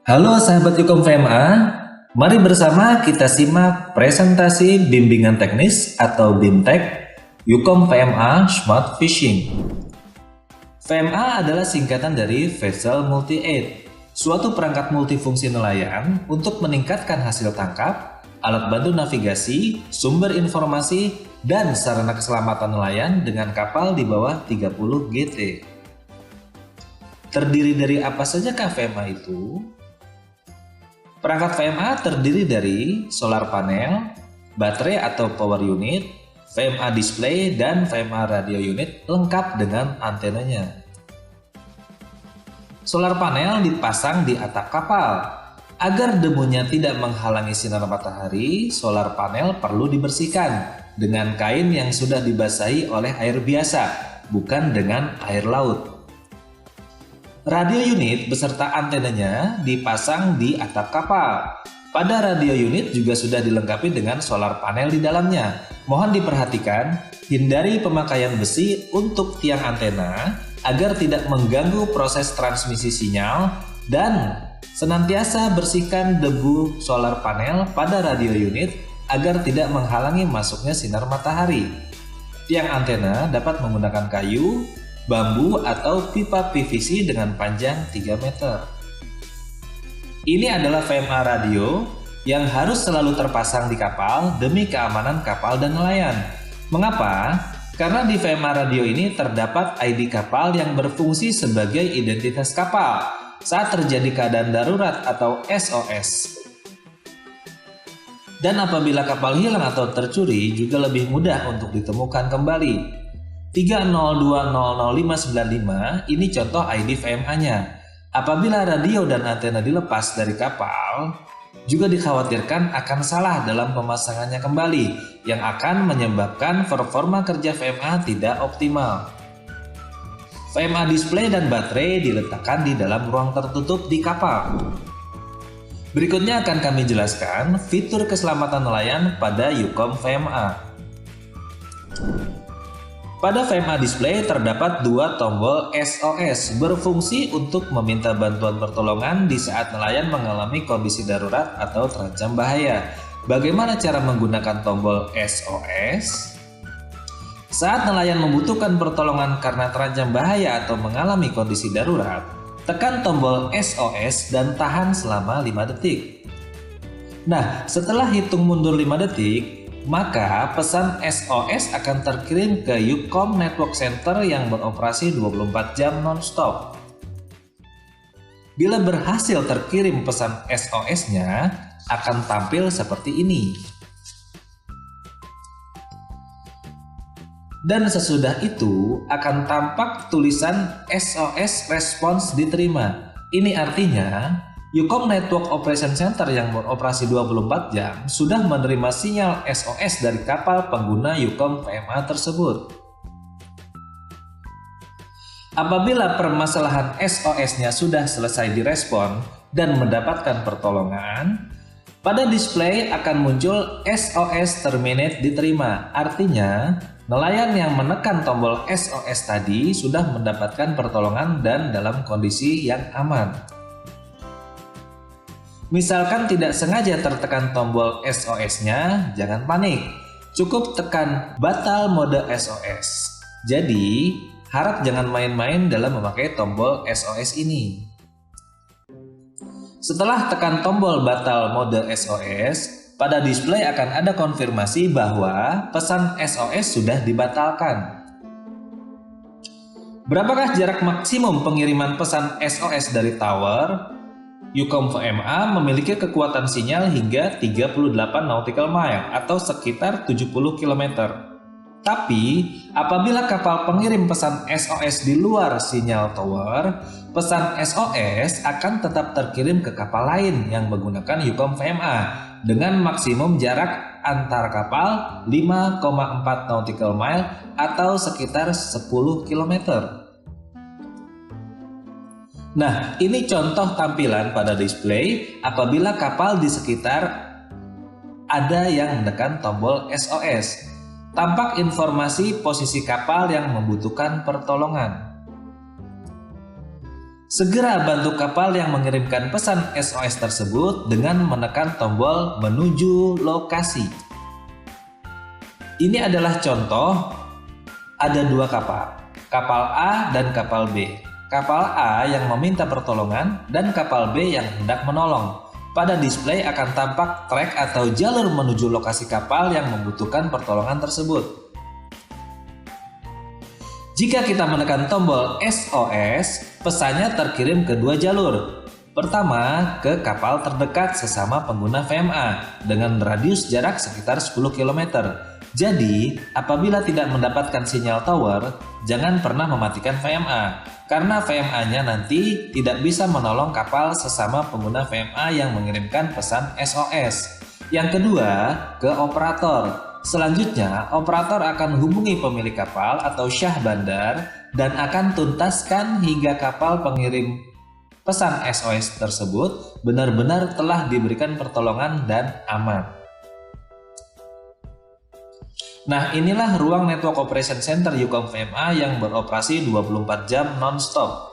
Halo sahabat Yukom VMA, mari bersama kita simak presentasi bimbingan teknis atau BIMTEK Yukom VMA Smart Fishing. VMA adalah singkatan dari Vessel Multi-Aid, suatu perangkat multifungsi nelayan untuk meningkatkan hasil tangkap, alat bantu navigasi, sumber informasi, dan sarana keselamatan nelayan dengan kapal di bawah 30 GT. Terdiri dari apa saja VMA itu? Perangkat VMA terdiri dari solar panel, baterai atau power unit, VMA display, dan VMA radio unit lengkap dengan antenanya. Solar panel dipasang di atap kapal. Agar debunya tidak menghalangi sinar matahari, solar panel perlu dibersihkan dengan kain yang sudah dibasahi oleh air biasa, bukan dengan air laut. Radio unit beserta antenanya dipasang di atap kapal. Pada radio unit juga sudah dilengkapi dengan solar panel di dalamnya. Mohon diperhatikan, hindari pemakaian besi untuk tiang antena agar tidak mengganggu proses transmisi sinyal dan senantiasa bersihkan debu solar panel pada radio unit agar tidak menghalangi masuknya sinar matahari. Tiang antena dapat menggunakan kayu, bambu atau pipa PVC dengan panjang 3 meter. Ini adalah VMA radio yang harus selalu terpasang di kapal demi keamanan kapal dan nelayan. Mengapa? Karena di VMA radio ini terdapat ID kapal yang berfungsi sebagai identitas kapal saat terjadi keadaan darurat atau SOS. Dan apabila kapal hilang atau tercuri juga lebih mudah untuk ditemukan kembali. 302000595 ini contoh ID VMA-nya. Apabila radio dan antena dilepas dari kapal, juga dikhawatirkan akan salah dalam pemasangannya kembali yang akan menyebabkan performa kerja VMA tidak optimal. VMA display dan baterai diletakkan di dalam ruang tertutup di kapal. Berikutnya akan kami jelaskan fitur keselamatan nelayan pada Yukom VMA. Pada VMA display terdapat dua tombol SOS berfungsi untuk meminta bantuan pertolongan di saat nelayan mengalami kondisi darurat atau terancam bahaya. Bagaimana cara menggunakan tombol SOS? Saat nelayan membutuhkan pertolongan karena terancam bahaya atau mengalami kondisi darurat, tekan tombol SOS dan tahan selama 5 detik. Nah, setelah hitung mundur 5 detik, maka pesan SOS akan terkirim ke Yukom Network Center yang beroperasi 24 jam non-stop. Bila berhasil terkirim pesan SOS-nya, akan tampil seperti ini. Dan sesudah itu akan tampak tulisan SOS Response diterima. Ini artinya Yukom Network Operation Center yang beroperasi 24 jam sudah menerima sinyal SOS dari kapal pengguna Yukom VMA tersebut. Apabila permasalahan SOS-nya sudah selesai direspon dan mendapatkan pertolongan, pada display akan muncul SOS Terminate diterima. Artinya, nelayan yang menekan tombol SOS tadi sudah mendapatkan pertolongan dan dalam kondisi yang aman. Misalkan tidak sengaja tertekan tombol SOS-nya, jangan panik. Cukup tekan batal mode SOS. Jadi, harap jangan main-main dalam memakai tombol SOS ini. Setelah tekan tombol batal mode SOS, pada display akan ada konfirmasi bahwa pesan SOS sudah dibatalkan. Berapakah jarak maksimum pengiriman pesan SOS dari tower? Yukom VMA memiliki kekuatan sinyal hingga 38 nautical mile atau sekitar 70 km. Tapi, apabila kapal pengirim pesan SOS di luar sinyal tower, pesan SOS akan tetap terkirim ke kapal lain yang menggunakan Yukom VMA dengan maksimum jarak antar kapal 5,4 nautical mile atau sekitar 10 km. Nah, ini contoh tampilan pada display apabila kapal di sekitar ada yang menekan tombol SOS. Tampak informasi posisi kapal yang membutuhkan pertolongan. Segera bantu kapal yang mengirimkan pesan SOS tersebut dengan menekan tombol menuju lokasi. Ini adalah contoh, ada dua kapal A dan kapal B. Kapal A yang meminta pertolongan dan kapal B yang hendak menolong. Pada display akan tampak trek atau jalur menuju lokasi kapal yang membutuhkan pertolongan tersebut. Jika kita menekan tombol SOS, pesannya terkirim ke dua jalur. Pertama, ke kapal terdekat sesama pengguna VMA dengan radius jarak sekitar 10 km. Jadi, apabila tidak mendapatkan sinyal tower, jangan pernah mematikan VMA, karena VMA-nya nanti tidak bisa menolong kapal sesama pengguna VMA yang mengirimkan pesan SOS. Yang kedua, ke operator. Selanjutnya, operator akan hubungi pemilik kapal atau syah bandar dan akan tuntaskan hingga kapal pengirim pesan SOS tersebut benar-benar telah diberikan pertolongan dan aman. Nah, inilah ruang Network Operation Center Yukom VMA yang beroperasi 24 jam non-stop.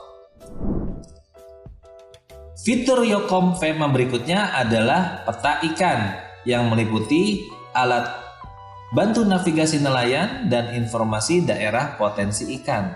Fitur Yukom VMA berikutnya adalah peta ikan yang meliputi alat bantu navigasi nelayan dan informasi daerah potensi ikan.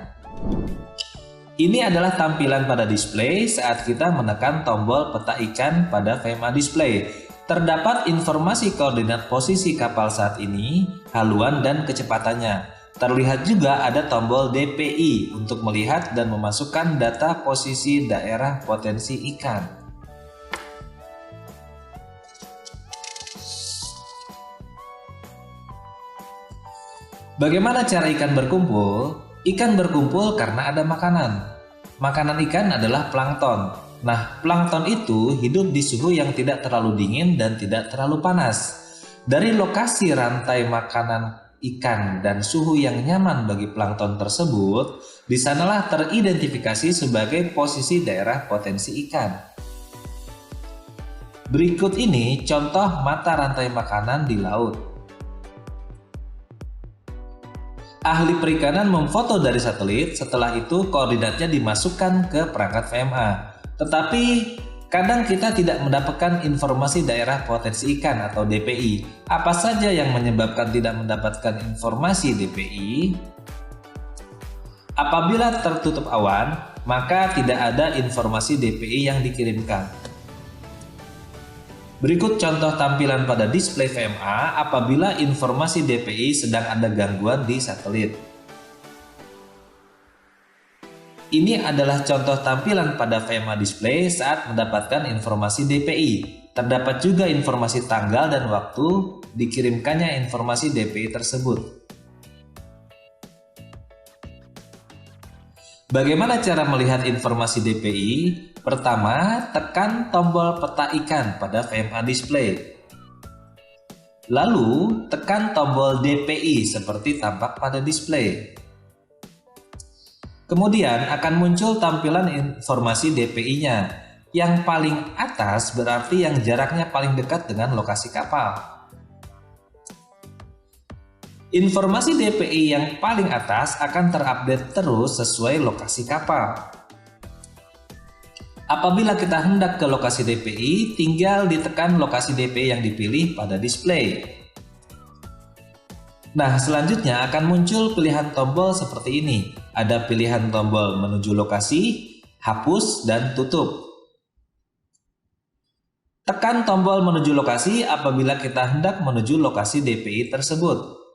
Ini adalah tampilan pada display saat kita menekan tombol peta ikan pada VMA display. Terdapat informasi koordinat posisi kapal saat ini, haluan dan kecepatannya. Terlihat juga ada tombol DPI untuk melihat dan memasukkan data posisi daerah potensi ikan. Bagaimana cara ikan berkumpul? Ikan berkumpul karena ada makanan. Makanan ikan adalah plankton. Nah, plankton itu hidup di suhu yang tidak terlalu dingin dan tidak terlalu panas. Dari lokasi rantai makanan ikan dan suhu yang nyaman bagi plankton tersebut, disanalah teridentifikasi sebagai posisi daerah potensi ikan. Berikut ini contoh mata rantai makanan di laut. Ahli perikanan memfoto dari satelit, setelah itu koordinatnya dimasukkan ke perangkat VMA. Tetapi kadang kita tidak mendapatkan informasi daerah potensi ikan atau DPI. Apa saja yang menyebabkan tidak mendapatkan informasi DPI? Apabila tertutup awan, maka tidak ada informasi DPI yang dikirimkan. Berikut contoh tampilan pada display VMA apabila informasi DPI sedang ada gangguan di satelit. Ini adalah contoh tampilan pada VMA display saat mendapatkan informasi DPI. Terdapat juga informasi tanggal dan waktu dikirimkannya informasi DPI tersebut. Bagaimana cara melihat informasi DPI? Pertama, tekan tombol peta ikan pada VMA display. Lalu, tekan tombol DPI seperti tampak pada display. Kemudian akan muncul tampilan informasi DPI-nya. Yang paling atas berarti yang jaraknya paling dekat dengan lokasi kapal. Informasi DPI yang paling atas akan terupdate terus sesuai lokasi kapal. Apabila kita hendak ke lokasi DPI, tinggal ditekan lokasi DPI yang dipilih pada display. Nah, selanjutnya akan muncul pilihan tombol seperti ini. Ada pilihan tombol menuju lokasi, hapus, dan tutup. Tekan tombol menuju lokasi apabila kita hendak menuju lokasi DPI tersebut.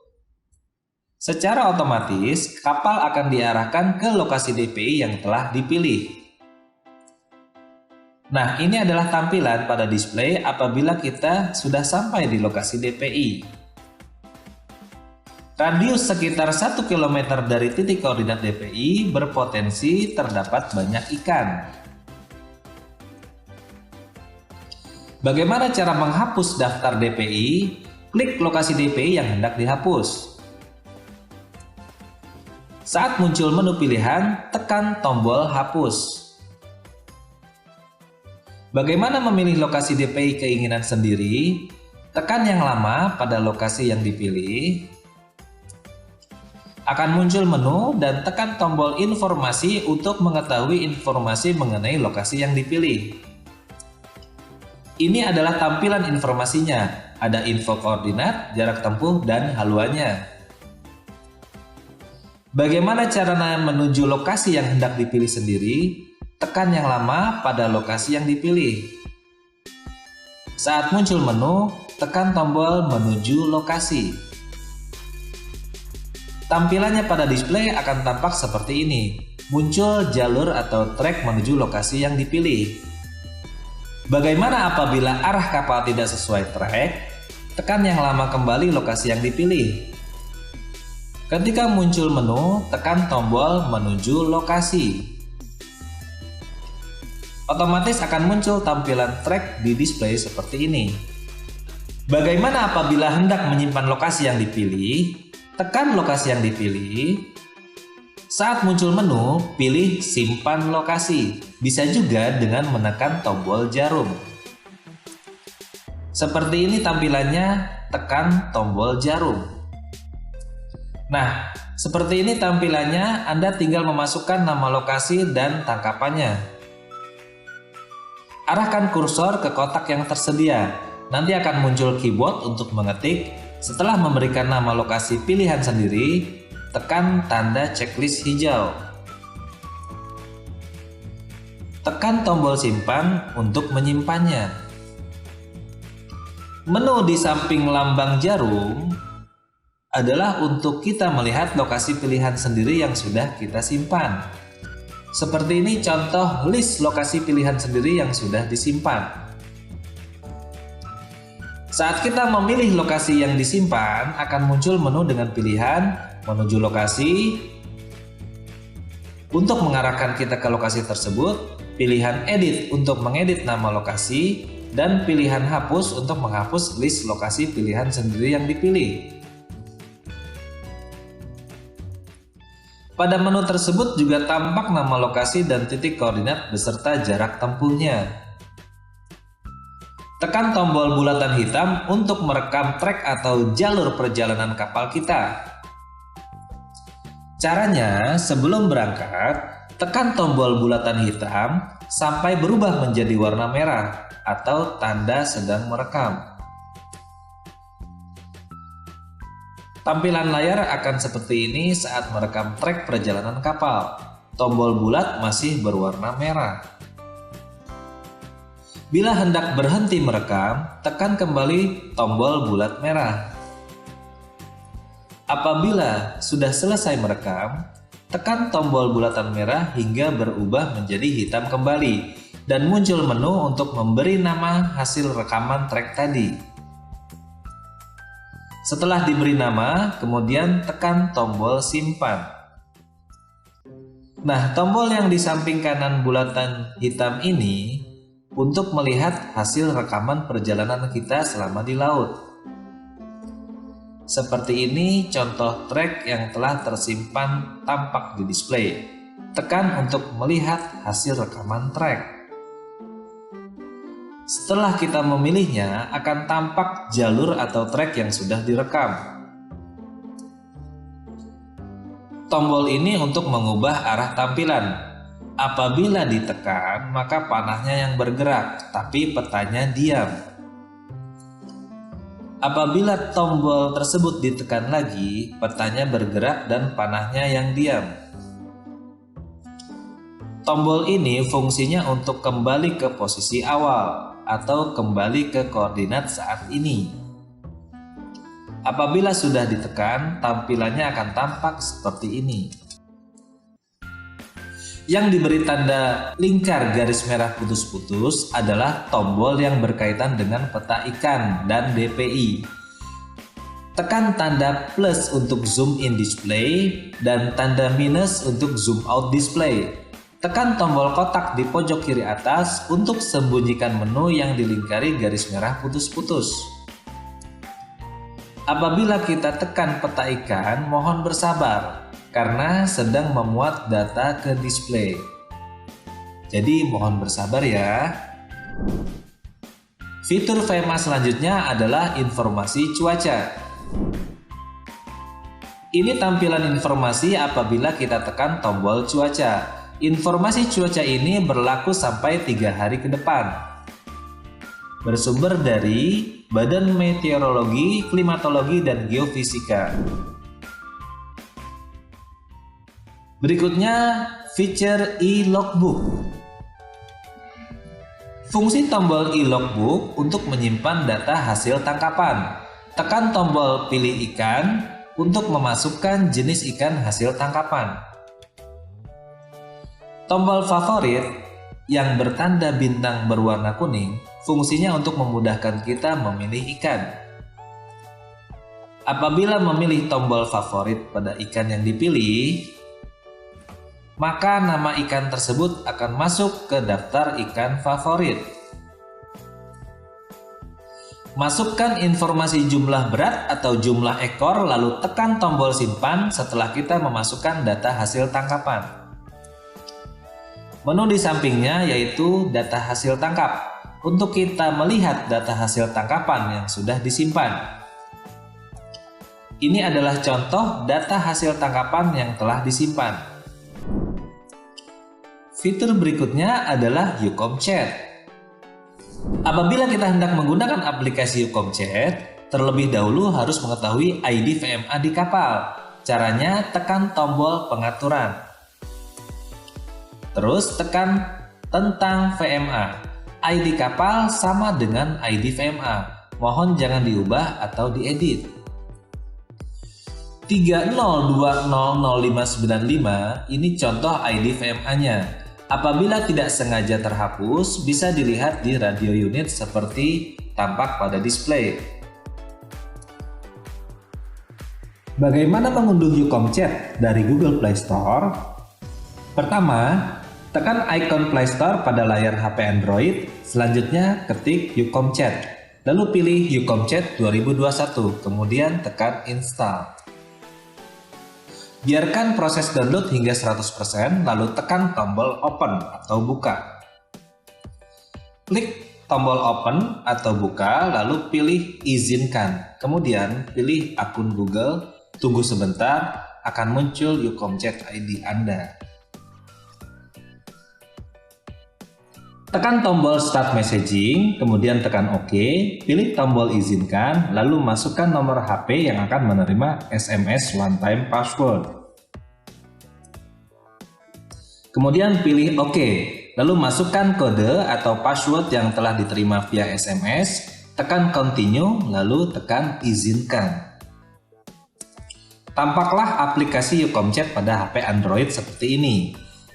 Secara otomatis, kapal akan diarahkan ke lokasi DPI yang telah dipilih. Nah, ini adalah tampilan pada display apabila kita sudah sampai di lokasi DPI. Radius sekitar 1 km dari titik koordinat DPI berpotensi terdapat banyak ikan. Bagaimana cara menghapus daftar DPI? Klik lokasi DPI yang hendak dihapus. Saat muncul menu pilihan, tekan tombol hapus. Bagaimana memilih lokasi DPI keinginan sendiri? Tekan yang lama pada lokasi yang dipilih. Akan muncul menu dan tekan tombol informasi untuk mengetahui informasi mengenai lokasi yang dipilih. Ini adalah tampilan informasinya. Ada info koordinat, jarak tempuh, dan haluannya. Bagaimana cara menuju lokasi yang hendak dipilih sendiri? Tekan yang lama pada lokasi yang dipilih. Saat muncul menu, tekan tombol menuju lokasi. Tampilannya pada display akan tampak seperti ini. Muncul jalur atau trek menuju lokasi yang dipilih. Bagaimana apabila arah kapal tidak sesuai trek? Tekan yang lama kembali lokasi yang dipilih. Ketika muncul menu, tekan tombol menuju lokasi. Otomatis akan muncul tampilan trek di display seperti ini. Bagaimana apabila hendak menyimpan lokasi yang dipilih? Tekan lokasi yang dipilih. Saat muncul menu, pilih simpan lokasi. Bisa juga dengan menekan tombol jarum. Seperti ini tampilannya, tekan tombol jarum. Nah, seperti ini tampilannya, Anda tinggal memasukkan nama lokasi dan tangkapannya. Arahkan kursor ke kotak yang tersedia. Nanti akan muncul keyboard untuk mengetik. Setelah memberikan nama lokasi pilihan sendiri, tekan tanda checklist hijau. Tekan tombol simpan untuk menyimpannya. Menu di samping lambang jarum adalah untuk kita melihat lokasi pilihan sendiri yang sudah kita simpan. Seperti ini contoh list lokasi pilihan sendiri yang sudah disimpan. Saat kita memilih lokasi yang disimpan, akan muncul menu dengan pilihan menuju lokasi. Untuk mengarahkan kita ke lokasi tersebut, pilihan edit untuk mengedit nama lokasi, dan pilihan hapus untuk menghapus list lokasi pilihan sendiri yang dipilih. Pada menu tersebut juga tampak nama lokasi dan titik koordinat beserta jarak tempuhnya. Tekan tombol bulatan hitam untuk merekam trek atau jalur perjalanan kapal kita. Caranya, sebelum berangkat, tekan tombol bulatan hitam sampai berubah menjadi warna merah atau tanda sedang merekam. Tampilan layar akan seperti ini saat merekam trek perjalanan kapal. Tombol bulat masih berwarna merah. Bila hendak berhenti merekam, tekan kembali tombol bulat merah. Apabila sudah selesai merekam, tekan tombol bulatan merah hingga berubah menjadi hitam kembali dan muncul menu untuk memberi nama hasil rekaman trek tadi. Setelah diberi nama, kemudian tekan tombol simpan. Nah, tombol yang di samping kanan bulatan hitam ini untuk melihat hasil rekaman perjalanan kita selama di laut. Seperti ini contoh trek yang telah tersimpan tampak di display. Tekan untuk melihat hasil rekaman trek. Setelah kita memilihnya, akan tampak jalur atau trek yang sudah direkam. Tombol ini untuk mengubah arah tampilan. Apabila ditekan, maka panahnya yang bergerak, tapi petanya diam. Apabila tombol tersebut ditekan lagi, petanya bergerak dan panahnya yang diam. Tombol ini fungsinya untuk kembali ke posisi awal atau kembali ke koordinat saat ini. Apabila sudah ditekan, tampilannya akan tampak seperti ini. Yang diberi tanda lingkar garis merah putus-putus adalah tombol yang berkaitan dengan peta ikan dan DPI. Tekan tanda plus untuk zoom in display dan tanda minus untuk zoom out display. Tekan tombol kotak di pojok kiri atas untuk sembunyikan menu yang dilingkari garis merah putus-putus. Apabila kita tekan peta ikan, mohon bersabar karena sedang memuat data ke display. Jadi mohon bersabar ya. Fitur VMA selanjutnya adalah informasi cuaca. Ini tampilan informasi apabila kita tekan tombol cuaca. Informasi cuaca ini berlaku sampai 3 hari ke depan. Bersumber dari Badan Meteorologi, Klimatologi, dan Geofisika. Berikutnya, fitur e-logbook. Fungsi tombol e-logbook untuk menyimpan data hasil tangkapan. Tekan tombol pilih ikan untuk memasukkan jenis ikan hasil tangkapan. Tombol favorit yang bertanda bintang berwarna kuning fungsinya untuk memudahkan kita memilih ikan. Apabila memilih tombol favorit pada ikan yang dipilih, maka nama ikan tersebut akan masuk ke daftar ikan favorit. Masukkan informasi jumlah berat atau jumlah ekor lalu tekan tombol simpan setelah kita memasukkan data hasil tangkapan. Menu di sampingnya yaitu data hasil tangkap untuk kita melihat data hasil tangkapan yang sudah disimpan. Ini adalah contoh data hasil tangkapan yang telah disimpan. Fitur berikutnya adalah Ucom Chat. Apabila kita hendak menggunakan aplikasi Ucom Chat, terlebih dahulu harus mengetahui ID VMA di kapal. Caranya tekan tombol pengaturan. Terus tekan tentang VMA. ID kapal sama dengan ID VMA. Mohon jangan diubah atau diedit. 302000595 ini contoh ID VMA-nya. Apabila tidak sengaja terhapus, bisa dilihat di radio unit seperti tampak pada display. Bagaimana mengunduh Ucom Chat dari Google Play Store? Pertama, tekan ikon Play Store pada layar HP Android, selanjutnya ketik Ucom Chat, lalu pilih Ucom Chat 2021, kemudian tekan install. Biarkan proses download hingga 100%, lalu tekan tombol open atau buka. Klik tombol open atau buka, lalu pilih izinkan, kemudian pilih akun Google, tunggu sebentar, akan muncul Ucom Chat ID Anda. Tekan tombol Start Messaging, kemudian tekan OK, pilih tombol Izinkan, lalu masukkan nomor HP yang akan menerima SMS One Time Password. Kemudian pilih OK, lalu masukkan kode atau password yang telah diterima via SMS, tekan Continue, lalu tekan Izinkan. Tampaklah aplikasi Ucom Chat pada HP Android seperti ini.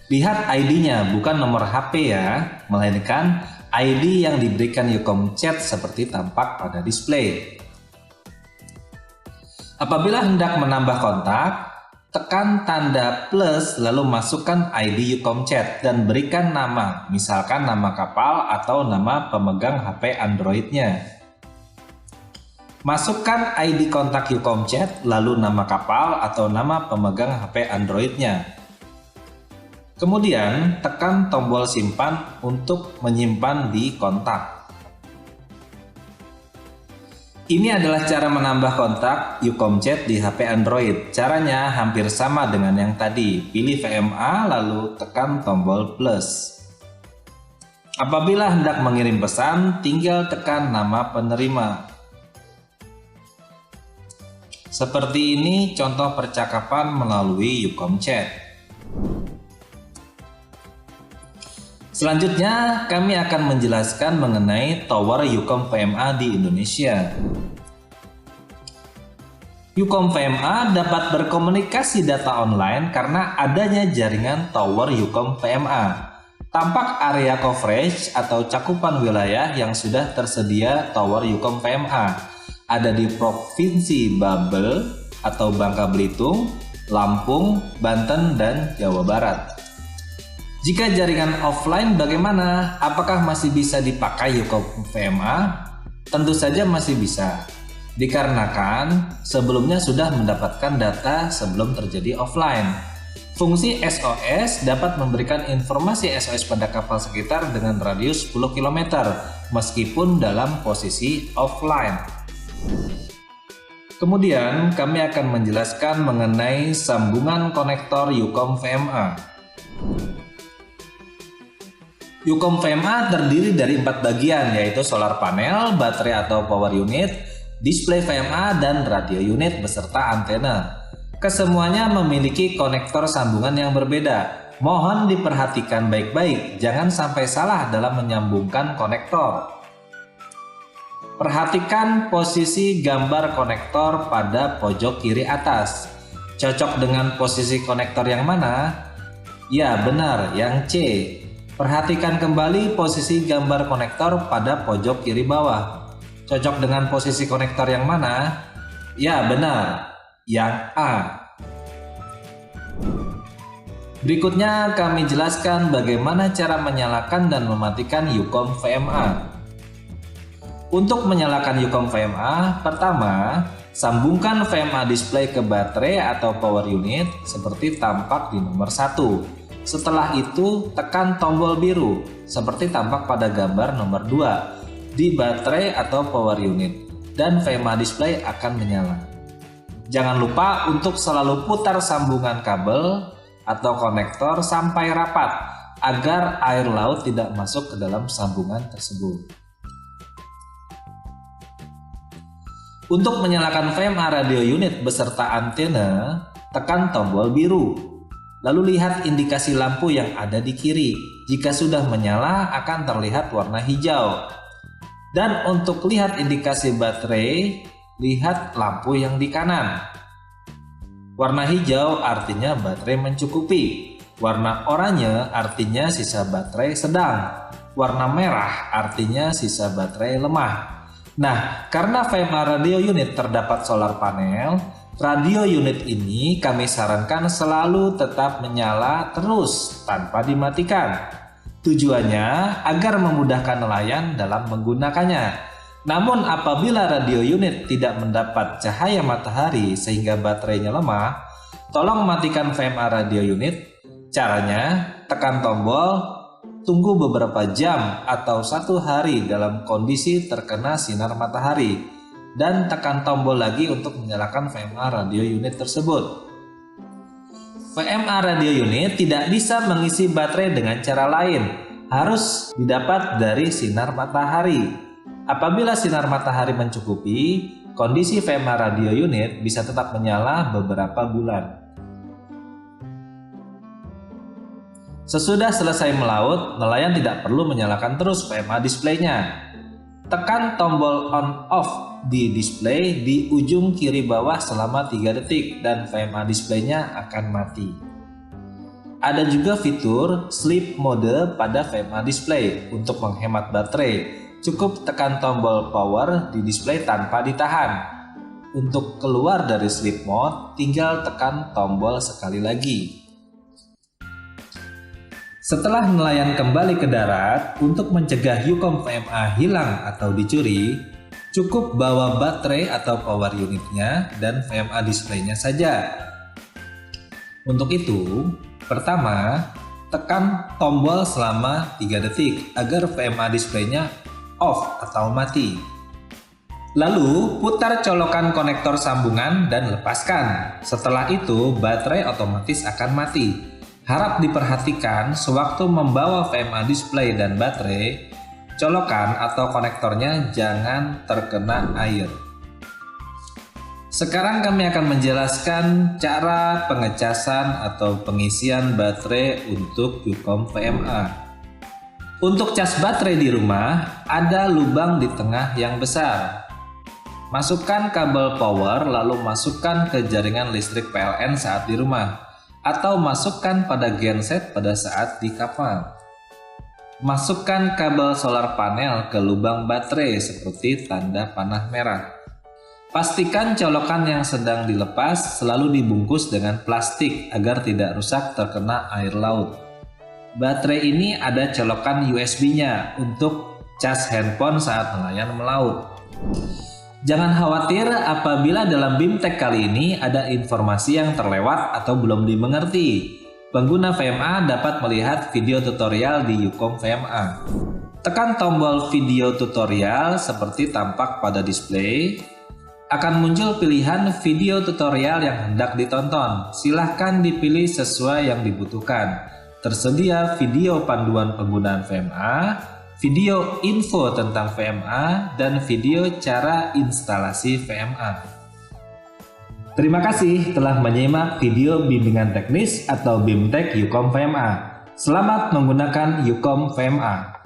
Lihat ID-nya, bukan nomor HP ya, melainkan ID yang diberikan Ucom Chat seperti tampak pada display. Apabila hendak menambah kontak, tekan tanda plus lalu masukkan ID Ucom Chat dan berikan nama, misalkan nama kapal atau nama pemegang HP Android-nya. Masukkan ID kontak Ucom Chat lalu nama kapal atau nama pemegang HP Android-nya. Kemudian tekan tombol simpan untuk menyimpan di kontak. Ini adalah cara menambah kontak Ucom Chat di HP Android. Caranya hampir sama dengan yang tadi. Pilih VMA lalu tekan tombol plus. Apabila hendak mengirim pesan, tinggal tekan nama penerima. Seperti ini contoh percakapan melalui Ucom Chat. Selanjutnya, kami akan menjelaskan mengenai tower Ucom VMA di Indonesia. Ucom VMA dapat berkomunikasi data online karena adanya jaringan tower Ucom VMA. Tampak area coverage atau cakupan wilayah yang sudah tersedia tower Ucom VMA. Ada di Provinsi Babel atau Bangka Belitung, Lampung, Banten, dan Jawa Barat. Jika jaringan offline bagaimana? Apakah masih bisa dipakai Ucom VMA? Tentu saja masih bisa. Dikarenakan sebelumnya sudah mendapatkan data sebelum terjadi offline. Fungsi SOS dapat memberikan informasi SOS pada kapal sekitar dengan radius 10 km meskipun dalam posisi offline. Kemudian kami akan menjelaskan mengenai sambungan konektor Ucom VMA. Ucom VMA terdiri dari 4 bagian, yaitu solar panel, baterai atau power unit, display VMA, dan radio unit beserta antena. Kesemuanya memiliki konektor sambungan yang berbeda. Mohon diperhatikan baik-baik, jangan sampai salah dalam menyambungkan konektor. Perhatikan posisi gambar konektor pada pojok kiri atas. Cocok dengan posisi konektor yang mana? Ya, benar, yang C. Perhatikan kembali posisi gambar konektor pada pojok kiri bawah. Cocok dengan posisi konektor yang mana? Ya, benar, yang A. Berikutnya kami jelaskan bagaimana cara menyalakan dan mematikan Ucom VMA. Untuk menyalakan Ucom VMA, pertama, sambungkan VMA display ke baterai atau power unit seperti tampak di nomor 1. Setelah itu, tekan tombol biru seperti tampak pada gambar nomor 2 di baterai atau power unit dan VMA display akan menyala. Jangan lupa untuk selalu putar sambungan kabel atau konektor sampai rapat agar air laut tidak masuk ke dalam sambungan tersebut. Untuk menyalakan VMA radio unit beserta antena, tekan tombol biru. Lalu lihat indikasi lampu yang ada di kiri. Jika sudah menyala, akan terlihat warna hijau. Dan untuk lihat indikasi baterai, lihat lampu yang di kanan. Warna hijau artinya baterai mencukupi. Warna oranye artinya sisa baterai sedang. Warna merah artinya sisa baterai lemah. Nah, karena VMA radio unit terdapat solar panel, radio unit ini kami sarankan selalu tetap menyala terus tanpa dimatikan. Tujuannya agar memudahkan nelayan dalam menggunakannya. Namun apabila radio unit tidak mendapat cahaya matahari sehingga baterainya lemah, tolong matikan VMA radio unit. Caranya, tekan tombol, tunggu beberapa jam atau 1 hari dalam kondisi terkena sinar matahari, dan tekan tombol lagi untuk menyalakan VMA radio unit tersebut. VMA radio unit tidak bisa mengisi baterai dengan cara lain, harus didapat dari sinar matahari. Apabila sinar matahari mencukupi, kondisi VMA radio unit bisa tetap menyala beberapa bulan. Sesudah selesai melaut, nelayan tidak perlu menyalakan terus VMA display-nya. Tekan tombol on/off di display di ujung kiri bawah selama 3 detik dan VMA display-nya akan mati. Ada juga fitur sleep mode pada VMA display. Untuk menghemat baterai, cukup tekan tombol power di display tanpa ditahan. Untuk keluar dari sleep mode, tinggal tekan tombol sekali lagi. Setelah nelayan kembali ke darat, untuk mencegah Ucom VMA hilang atau dicuri, cukup bawa baterai atau power unitnya dan VMA display-nya saja. Untuk itu, pertama, tekan tombol selama 3 detik agar VMA display-nya off atau mati. Lalu, putar colokan konektor sambungan dan lepaskan. Setelah itu, baterai otomatis akan mati. Harap diperhatikan sewaktu membawa VMA display dan baterai, colokan atau konektornya jangan terkena air. Sekarang kami akan menjelaskan cara pengecasan atau pengisian baterai untuk Ucom VMA. Untuk cas baterai di rumah, ada lubang di tengah yang besar. Masukkan kabel power lalu masukkan ke jaringan listrik PLN saat di rumah. Atau masukkan pada genset pada saat di kapal. Masukkan kabel solar panel ke lubang baterai seperti tanda panah merah. Pastikan colokan yang sedang dilepas selalu dibungkus dengan plastik agar tidak rusak terkena air laut. Baterai ini ada colokan USB-nya untuk cas handphone saat nelayan melaut. Jangan khawatir apabila dalam BIMTEK kali ini ada informasi yang terlewat atau belum dimengerti. Pengguna VMA dapat melihat video tutorial di Ucom VMA. Tekan tombol video tutorial seperti tampak pada display. Akan muncul pilihan video tutorial yang hendak ditonton. Silahkan dipilih sesuai yang dibutuhkan. Tersedia video panduan penggunaan VMA, video info tentang VMA, dan video cara instalasi VMA. Terima kasih telah menyimak video bimbingan teknis atau BIMTEK Yukom VMA. Selamat menggunakan Yukom VMA.